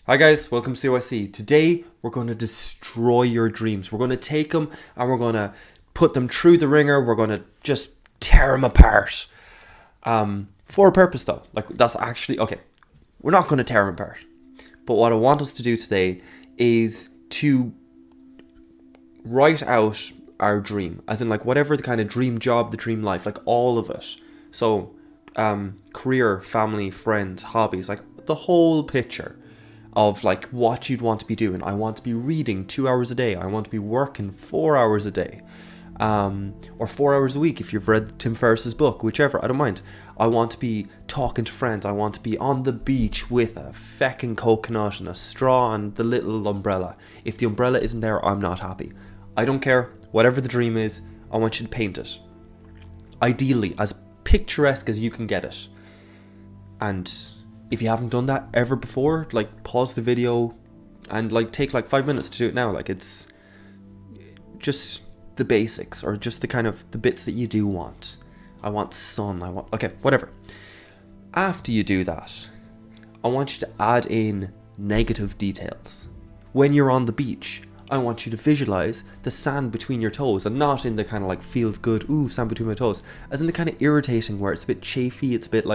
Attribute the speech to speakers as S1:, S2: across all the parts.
S1: Hi guys, welcome to CYC. Today we're going to destroy your dreams. We're going to take them and we're going to put them through the ringer. We're going to just tear them apart. For a purpose though. That's actually, okay, we're not going to tear them apart. But what I want us to do today is to write out our dream. As in whatever the kind of dream job, the dream life, all of it. So, career, family, friends, hobbies, the whole picture of what you'd want to be doing. I want to be reading 2 hours a day. I want to be working 4 hours a day. Or 4 hours a week if you've read Tim Ferriss's book, whichever, I don't mind. I want to be talking to friends. I want to be on the beach with a feckin' coconut and a straw and the little umbrella. If the umbrella isn't there, I'm not happy. I don't care. Whatever the dream is, I want you to paint it. Ideally, as picturesque as you can get it. And if you haven't done that ever before, pause the video and take 5 minutes to do it now. It's just the basics, or just the kind of the bits that you do want. I want sun, okay, whatever. After you do that, I want you to add in negative details. When you're on the beach, I want you to visualize the sand between your toes, and not in the kind of feels good, ooh, sand between my toes, as in the kind of irritating where it's a bit chafy, it's a bit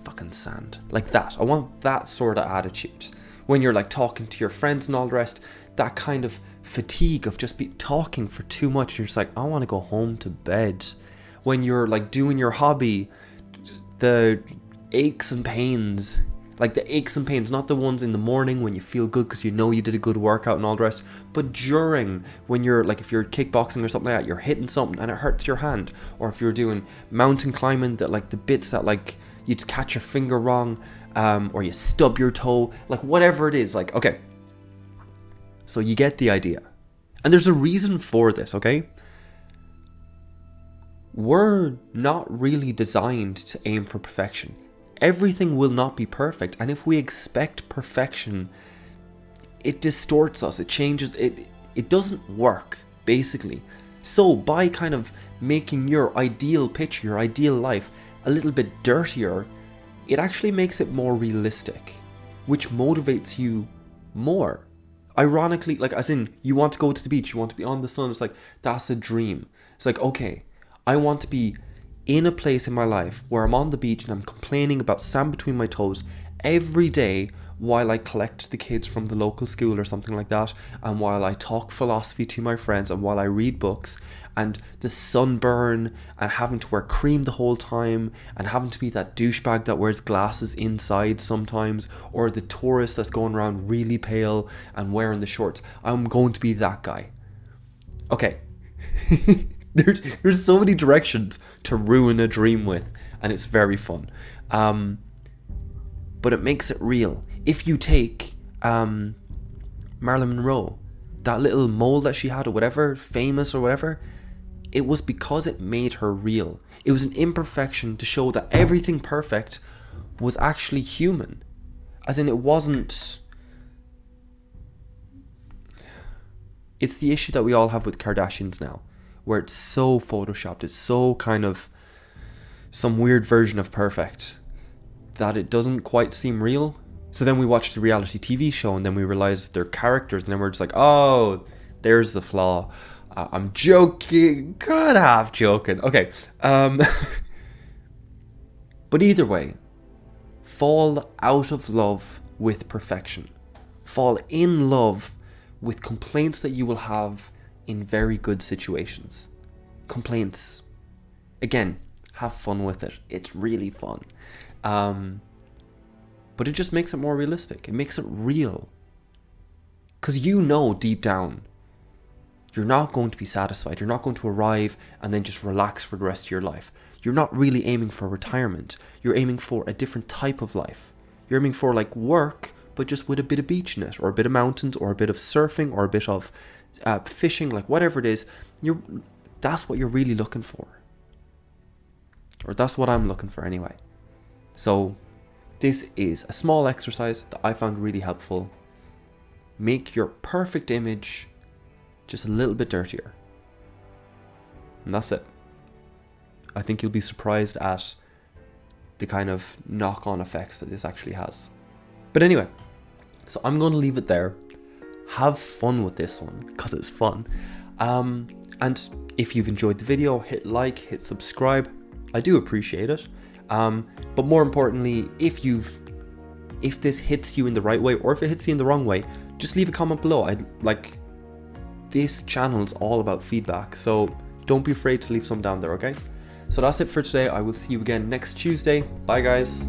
S1: fucking sand. That. I want that sort of attitude. When you're talking to your friends and all the rest, that kind of fatigue of just be talking for too much. You're just I want to go home to bed. When you're doing your hobby, the aches and pains, the aches and pains, not the ones in the morning when you feel good because you know you did a good workout and all the rest, but during, when you're if you're kickboxing or something like that, you're hitting something and it hurts your hand, or if you're doing mountain climbing, that the bits that you just catch your finger wrong, or you stub your toe, whatever it is, okay. So you get the idea. And there's a reason for this, okay? We're not really designed to aim for perfection. Everything will not be perfect, and if we expect perfection, it distorts us, it changes, it doesn't work, basically. So by kind of making your ideal picture, your ideal life, a little bit dirtier, it actually makes it more realistic, which motivates you more. Ironically, as in, you want to go to the beach, you want to be on the sun, it's that's a dream. It's okay, I want to be in a place in my life where I'm on the beach and I'm complaining about sand between my toes every day while I collect the kids from the local school or something like that, and while I talk philosophy to my friends, and while I read books, and the sunburn, and having to wear cream the whole time, and having to be that douchebag that wears glasses inside sometimes, or the tourist that's going around really pale and wearing the shorts. I'm going to be that guy. Okay. There's so many directions to ruin a dream with, and it's very fun. But it makes it real. If you take Marilyn Monroe, that little mole that she had or whatever, famous or whatever, it was because it made her real. It was an imperfection to show that everything perfect was actually human. As in, it wasn't... It's the issue that we all have with Kardashians now, where it's so photoshopped, it's so kind of some weird version of perfect that it doesn't quite seem real. So then we watch the reality TV show and then we realize they're characters, and then we're just oh, there's the flaw. I'm joking, kind of half joking. Okay. But either way, fall out of love with perfection. Fall in love with complaints that you will have in very good situations. Complaints. Again, have fun with it. It's really fun. But it just makes it more realistic. It makes it real. Because you know deep down, you're not going to be satisfied. You're not going to arrive and then just relax for the rest of your life. You're not really aiming for retirement. You're aiming for a different type of life. You're aiming for work, but just with a bit of beach in it, or a bit of mountains, or a bit of surfing, or a bit of fishing, whatever it is. That's what you're really looking for. Or that's what I'm looking for anyway. So this is a small exercise that I found really helpful. Make your perfect image just a little bit dirtier. And that's it. I think you'll be surprised at the kind of knock-on effects that this actually has. But anyway, so I'm going to leave it there. Have fun with this one because it's fun. And if you've enjoyed the video, hit like, hit subscribe. I do appreciate it. But more importantly, if this hits you in the right way or if it hits you in the wrong way, just leave a comment below. This channel is all about feedback, so don't be afraid to leave some down there, okay? So that's it for today. I will see you again next Tuesday. Bye guys.